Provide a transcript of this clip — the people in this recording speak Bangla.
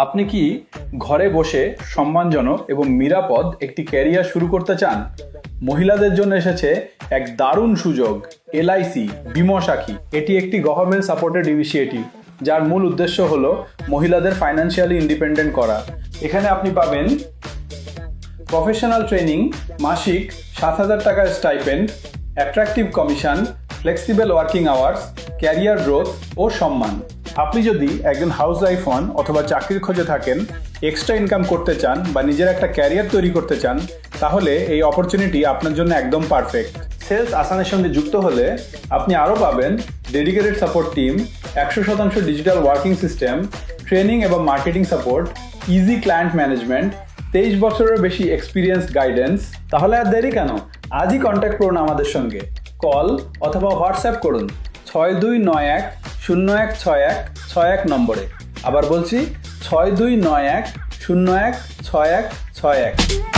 আপনি কি ঘরে বসে সম্মানজনক এবং নিরাপদ একটি ক্যারিয়ার শুরু করতে চান? মহিলাদের জন্য এসেছে এক দারুণ সুযোগ, এলআইসি বীমা সাখী। এটি একটি গভর্নমেন্ট সাপোর্টেড ইনিশিয়েটিভ যার মূল উদ্দেশ্য হলো মহিলাদের ফাইন্যান্সিয়ালি ইন্ডিপেন্ডেন্ট করা। এখানে আপনি পাবেন প্রফেশনাল ট্রেনিং, মাসিক 7,000 টাকার stipend, attractive commission, flexible working hours, career growth ও সম্মান। আপনি যদি একজন হাউসওয়াইফ হন অথবা চাকরির খোঁজে থাকেন, এক্সট্রা ইনকাম করতে চান বা নিজের একটা ক্যারিয়ার তৈরি করতে চান, তাহলে এই অপরচুনিটি আপনার জন্য একদম পারফেক্ট। সেলস আসানের সঙ্গে যুক্ত হলে আপনি আরও পাবেন dedicated support team, 100% digital working system, training এবং marketing support, easy client management, 23 বছরের বেশি এক্সপিরিয়েন্স গাইডেন্স। তাহলে আর দেরি কেন? আজই কন্ট্যাক্ট করুন আমাদের সঙ্গে। কল অথবা হোয়াটসঅ্যাপ করুন 6291-016161 নম্বরে। আবার বলছি 6291-016161।